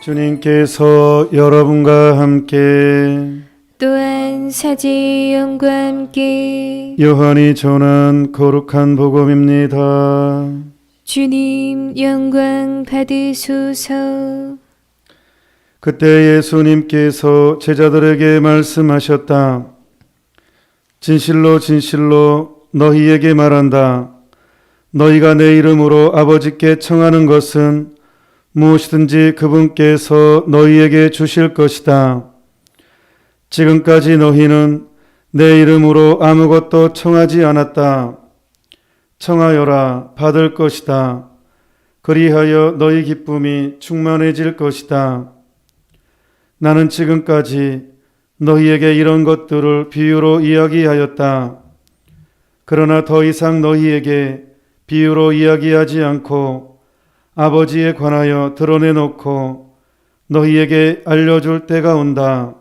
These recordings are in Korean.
주님께서 여러분과 함께 또한 사제영과 함께 요한이 전한 거룩한 복음입니다. 주님 영광 받으소서. 그때 예수님께서 제자들에게 말씀하셨다. 진실로 진실로 너희에게 말한다. 너희가 내 이름으로 아버지께 청하는 것은 무엇이든지 그분께서 너희에게 주실 것이다. 지금까지 너희는 내 이름으로 아무것도 청하지 않았다. 청하여라 받을 것이다. 그리하여 너희 기쁨이 충만해질 것이다. 나는 지금까지 너희에게 이런 것들을 비유로 이야기하였다. 그러나 더 이상 너희에게 비유로 이야기하지 않고 아버지에 관하여 드러내놓고 너희에게 알려줄 때가 온다.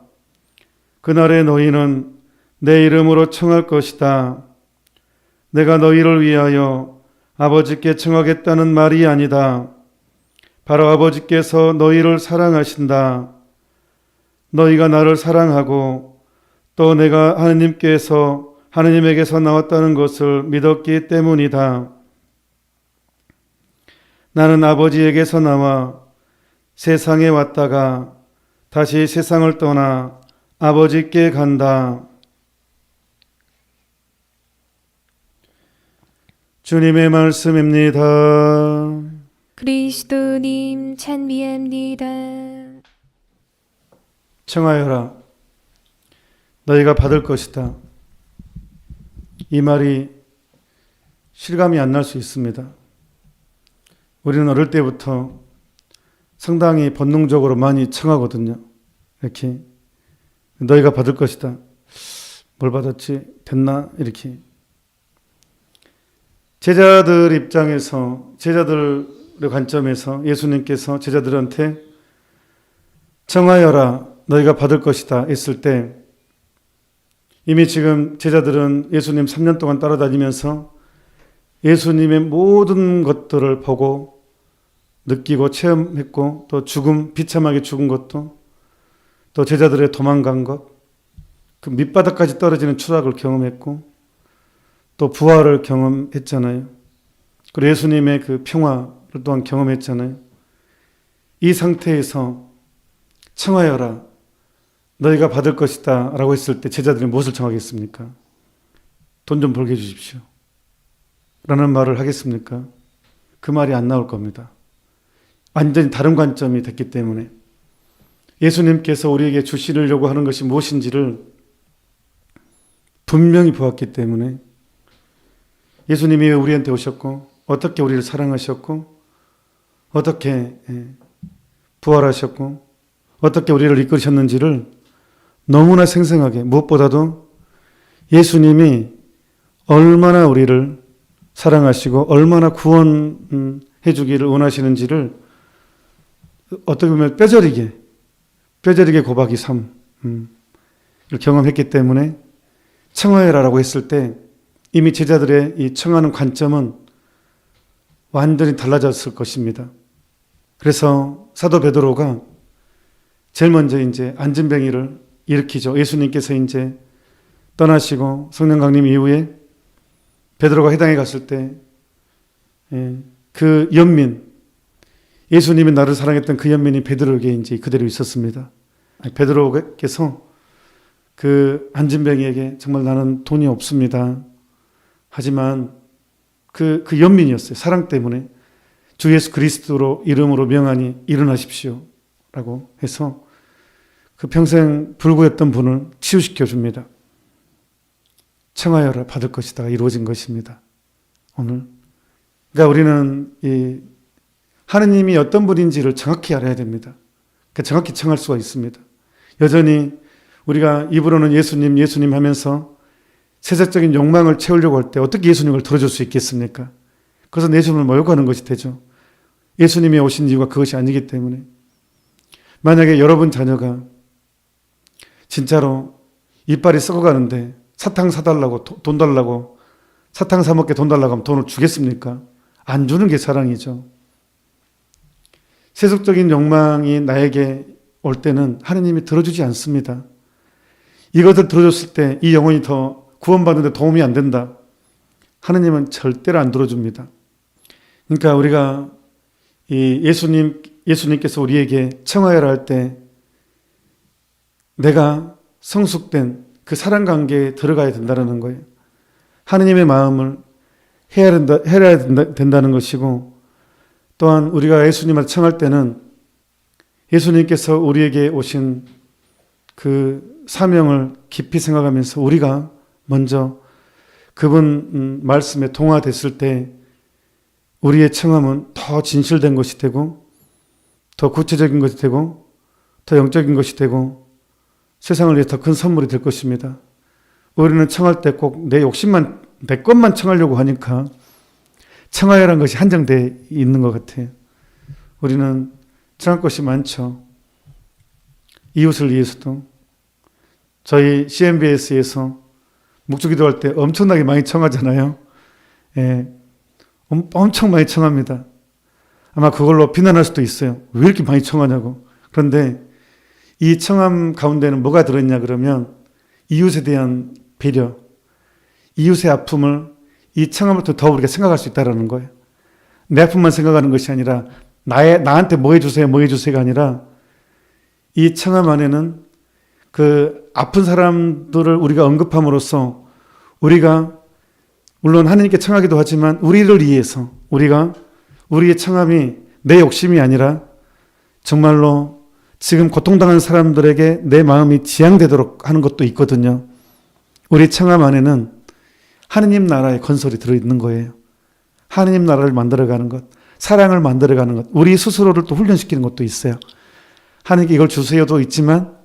그날에 너희는 내 이름으로 청할 것이다. 내가 너희를 위하여 아버지께 청하겠다는 말이 아니다. 바로 아버지께서 너희를 사랑하신다. 너희가 나를 사랑하고 또 내가 하느님에게서 나왔다는 것을 믿었기 때문이다. 나는 아버지에게서 나와 세상에 왔다가 다시 세상을 떠나 아버지께 간다. 주님의 말씀입니다. 그리스도님 찬미합니다. 청하여라. 너희가 받을 것이다. 이 말이 실감이 안 날 수 있습니다. 우리는 어릴 때부터 상당히 본능적으로 많이 청하거든요. 이렇게 너희가 받을 것이다. 뭘 받았지? 됐나? 이렇게. 제자들 입장에서, 제자들의 관점에서 예수님께서 제자들한테 청하여라 너희가 받을 것이다 했을 때 이미 지금 제자들은 예수님 3년 동안 따라다니면서 예수님의 모든 것들을 보고 느끼고 체험했고 또 죽음, 비참하게 죽은 것도 또 제자들의 도망간 것, 그 밑바닥까지 떨어지는 추락을 경험했고 또 부활을 경험했잖아요. 그리고 예수님의 그 평화를 또한 경험했잖아요. 이 상태에서 청하여라 너희가 받을 것이다 라고 했을 때 제자들이 무엇을 청하겠습니까? 돈 좀 벌게 해주십시오 라는 말을 하겠습니까? 그 말이 안 나올 겁니다. 완전히 다른 관점이 됐기 때문에 예수님께서 우리에게 주시려고 하는 것이 무엇인지를 분명히 보았기 때문에 예수님이 왜 우리한테 오셨고 어떻게 우리를 사랑하셨고 어떻게 부활하셨고 어떻게 우리를 이끌으셨는지를 너무나 생생하게 무엇보다도 예수님이 얼마나 우리를 사랑하시고 얼마나 구원해 주기를 원하시는지를 어떻게 보면 뼈저리게 고박이 삶을 경험했기 때문에 청하여라라고 했을 때 이미 제자들의 이 청하는 관점은 완전히 달라졌을 것입니다. 그래서 사도 베드로가 제일 먼저 이제 안진뱅이를 일으키죠. 예수님께서 이제 떠나시고 성령 강림 이후에 베드로가 회당에 갔을 때 그 연민, 예수님이 나를 사랑했던 그 연민이 베드로에게 이제 그대로 있었습니다. 베드로께서 그 안진뱅이에게 정말 나는 돈이 없습니다. 하지만 그 연민이었어요. 사랑 때문에 주 예수 그리스도로 이름으로 명하니 일어나십시오 라고 해서 그 평생 불구했던 분을 치유시켜 줍니다. 청하여라 받을 것이다 이루어진 것입니다. 오늘 그러니까 우리는 이 하느님이 어떤 분인지를 정확히 알아야 됩니다. 그러니까 정확히 청할 수가 있습니다. 여전히 우리가 입으로는 예수님 하면서 세상적인 욕망을 채우려고 할 때 어떻게 예수님을 들어줄 수 있겠습니까? 그래서 예수님을 모욕하는 것이 되죠. 예수님이 오신 이유가 그것이 아니기 때문에. 만약에 여러분 자녀가 진짜로 이빨이 썩어가는데 사탕 사달라고 돈 달라고 사탕 사 먹게 돈 달라고 하면 돈을 주겠습니까? 안 주는 게 사랑이죠. 세속적인 욕망이 나에게 올 때는 하느님이 들어주지 않습니다. 이것을 들어줬을 때 이 영혼이 더 구원받는데 도움이 안 된다. 하느님은 절대로 안 들어줍니다. 그러니까 우리가 이 예수님께서 우리에게 청하여라 할 때 내가 성숙된 그 사랑 관계에 들어가야 된다는 거예요. 하느님의 마음을 헤아려야 된다는 것이고, 또한 우리가 예수님을 청할 때는 예수님께서 우리에게 오신 그 사명을 깊이 생각하면서 우리가 먼저 그분 말씀에 동화됐을 때 우리의 청함은 더 진실된 것이 되고, 더 구체적인 것이 되고, 더 영적인 것이 되고, 세상을 위해 더 큰 선물이 될 것입니다. 우리는 청할 때 꼭 내 욕심만, 내 것만 청하려고 하니까 청하여라는 것이 한정되어 있는 것 같아요. 우리는 청할 것이 많죠. 이웃을 위해서도. 저희 CMBS에서 묵주기도할 때 엄청나게 많이 청하잖아요. 예, 엄청 많이 청합니다. 아마 그걸로 비난할 수도 있어요. 왜 이렇게 많이 청하냐고. 그런데 이 청함 가운데는 뭐가 들어있냐 그러면 이웃에 대한 배려, 이웃의 아픔을 이 청함을 통해 더 우리가 생각할 수 있다는 거예요. 내 아픔만 생각하는 것이 아니라 나한테 뭐 해주세요가 아니라 이 청함 안에는 그 아픈 사람들을 우리가 언급함으로써 우리가 물론 하나님께 청하기도 하지만 우리를 위해서 우리의 청함이 내 욕심이 아니라 정말로 지금 고통당하는 사람들에게 내 마음이 지향되도록 하는 것도 있거든요. 우리 청함 안에는 하느님 나라의 건설이 들어있는 거예요. 하느님 나라를 만들어가는 것, 사랑을 만들어가는 것, 우리 스스로를 또 훈련시키는 것도 있어요. 하느님께 이걸 주세요도 있지만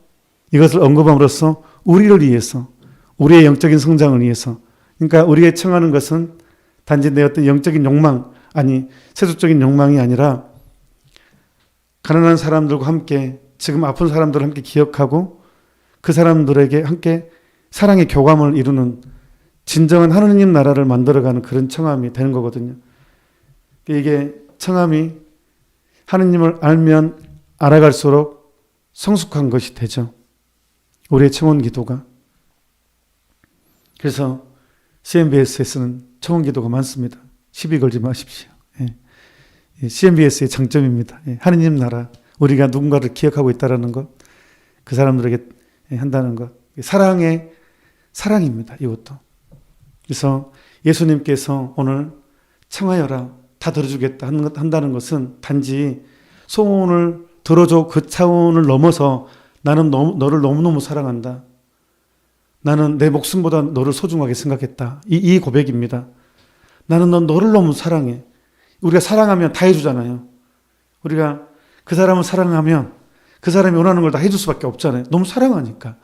이것을 언급함으로써 우리를 위해서, 우리의 영적인 성장을 위해서, 그러니까 우리의 청하는 것은 단지 내 어떤 영적인 욕망, 아니 세속적인 욕망이 아니라 가난한 사람들과 함께, 지금 아픈 사람들을 함께 기억하고 그 사람들에게 함께 사랑의 교감을 이루는 진정한 하느님 나라를 만들어가는 그런 청함이 되는 거거든요. 이게 청함이 하느님을 알면 알아갈수록 성숙한 것이 되죠. 우리의 청원 기도가. 그래서 CMBS에서는 청원 기도가 많습니다. 시비 걸지 마십시오. CMBS의 장점입니다. 하느님 나라, 우리가 누군가를 기억하고 있다는 것, 그 사람들에게 한다는 것, 사랑입니다. 이것도. 그래서 예수님께서 오늘 청하여라, 다 들어주겠다 한다는 것은 단지 소원을 들어줘 그 차원을 넘어서 나는 너를 너무너무 사랑한다. 나는 내 목숨보다 너를 소중하게 생각했다. 이 고백입니다. 나는 너를 너무 사랑해. 우리가 사랑하면 다 해주잖아요. 우리가 그 사람을 사랑하면 그 사람이 원하는 걸 다 해줄 수밖에 없잖아요. 너무 사랑하니까.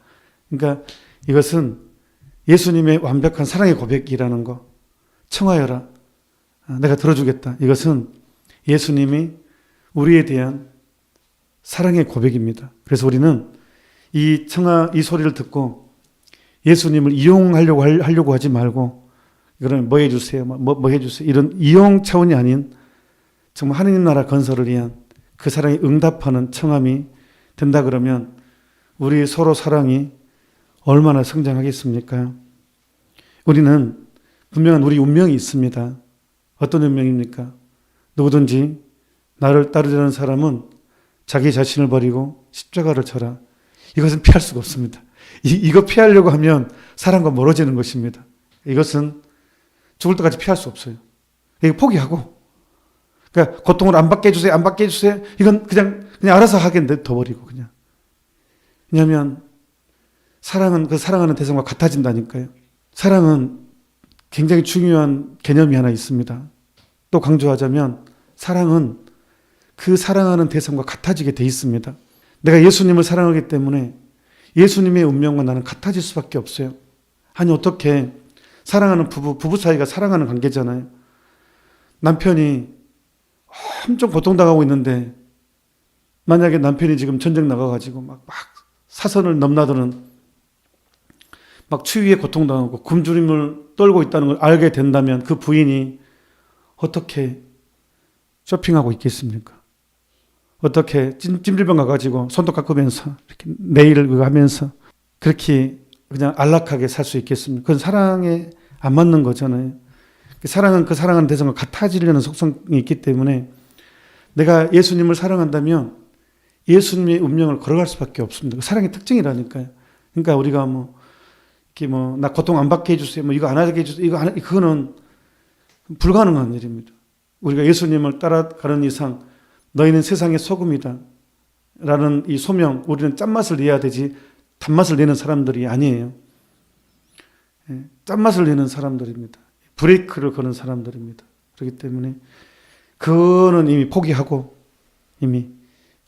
그러니까 이것은 예수님의 완벽한 사랑의 고백이라는 거. 청하여라. 내가 들어주겠다. 이것은 예수님이 우리에 대한 사랑의 고백입니다. 그래서 우리는 이 소리를 듣고 예수님을 이용하려고 하지 말고, 이거는 뭐 해주세요, 뭐 해주세요, 이런 이용 차원이 아닌 정말 하느님 나라 건설을 위한 그 사랑에 응답하는 청함이 된다 그러면 우리 서로 사랑이 얼마나 성장하겠습니까? 우리는 분명한 우리 운명이 있습니다. 어떤 운명입니까? 누구든지 나를 따르려는 사람은 자기 자신을 버리고 십자가를 져라. 이것은 피할 수가 없습니다. 이거 피하려고 하면 사랑과 멀어지는 것입니다. 이것은 죽을 때까지 피할 수 없어요. 이거 포기하고, 그러니까 고통을 안 받게 해주세요, 안 받게 해주세요. 이건 그냥 알아서 하게 둬버리고 그냥. 왜냐하면 사랑은 그 사랑하는 대상과 같아진다니까요. 사랑은 굉장히 중요한 개념이 하나 있습니다. 또 강조하자면 사랑은 그 사랑하는 대상과 같아지게 돼 있습니다. 내가 예수님을 사랑하기 때문에 예수님의 운명과 나는 같아질 수밖에 없어요. 아니 어떻게 사랑하는 부부 사이가 사랑하는 관계잖아요. 남편이 엄청 고통당하고 있는데 만약에 남편이 지금 전쟁 나가가지고 막 사선을 넘나드는 막 추위에 고통당하고 굶주림을 떨고 있다는 걸 알게 된다면 그 부인이 어떻게 쇼핑하고 있겠습니까? 어떻게 찜질방 가가지고 손도 깎으면서 이렇게 네일을 그거 하면서 그렇게 그냥 안락하게 살 수 있겠습니까? 그건 사랑에 안 맞는 거잖아요. 사랑은 그 사랑하는 대상과 같아지려는 속성이 있기 때문에 내가 예수님을 사랑한다면 예수님의 운명을 걸어갈 수밖에 없습니다. 그 사랑의 특징이라니까요. 그러니까 우리가 나 고통 안 받게 해주세요. 이거 안 하게 해주세요. 그거는 불가능한 일입니다. 우리가 예수님을 따라가는 이상 너희는 세상의 소금이다 라는 이 소명, 우리는 짠맛을 내야 되지 단맛을 내는 사람들이 아니에요. 짠맛을 내는 사람들입니다. 브레이크를 거는 사람들입니다. 그렇기 때문에 그거는 이미 포기하고 이미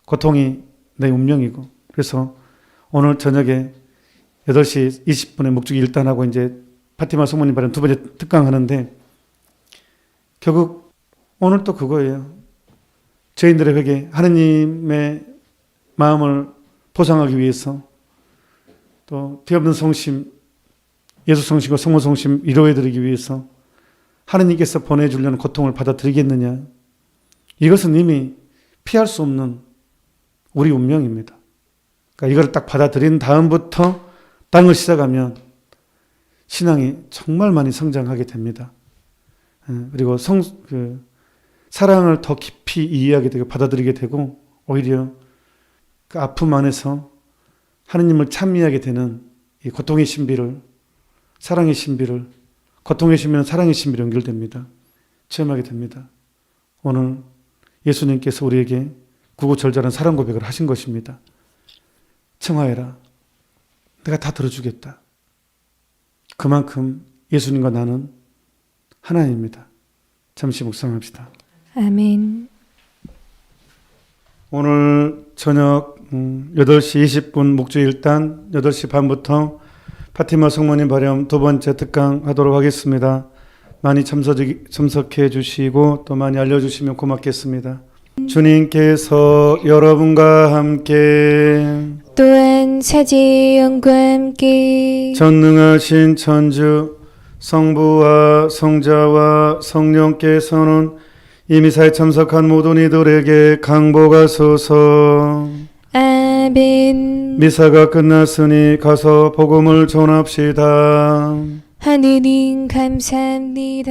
고통이 내 운명이고, 그래서 오늘 저녁에 8시 20분에 묵주기 일단하고 이제 파티마 성모님 발언 두 번째 특강 하는데, 결국 오늘 또 그거예요. 죄인들의 회개, 하느님의 마음을 보상하기 위해서 또 뒤없는 성심, 예수 성심과 성모 성심 이루어드리기 위해서 하느님께서 보내주려는 고통을 받아들이겠느냐. 이것은 이미 피할 수 없는 우리 운명입니다. 그러니까 이걸 딱 받아들인 다음부터 땅을 시작하면 신앙이 정말 많이 성장하게 됩니다. 그리고 사랑을 더 깊이 이해하게 되고 받아들이게 되고, 오히려 그 아픔 안에서 하느님을 찬미하게 되는 이 고통의 신비를, 사랑의 신비를, 고통의 신비는 사랑의 신비로 연결됩니다. 체험하게 됩니다. 오늘 예수님께서 우리에게 구구절절한 사랑 고백을 하신 것입니다. 청하해라. 내가 다 들어주겠다. 그만큼 예수님과 나는 하나입니다. 잠시 묵상합시다. 아멘. 오늘 저녁 8시 20분 묵주일단 8시 반부터 파티마 성모님 발염 두 번째 특강 하도록 하겠습니다. 많이 참석해 주시고 또 많이 알려주시면 고맙겠습니다. 주님께서 여러분과 함께 또한 사제의 영과 함께 전능하신 천주 성부와 성자와 성령께서는 이 미사에 참석한 모든 이들에게 강복하소서. 아멘. 미사가 끝났으니 가서 복음을 전합시다. 하느님 감사합니다.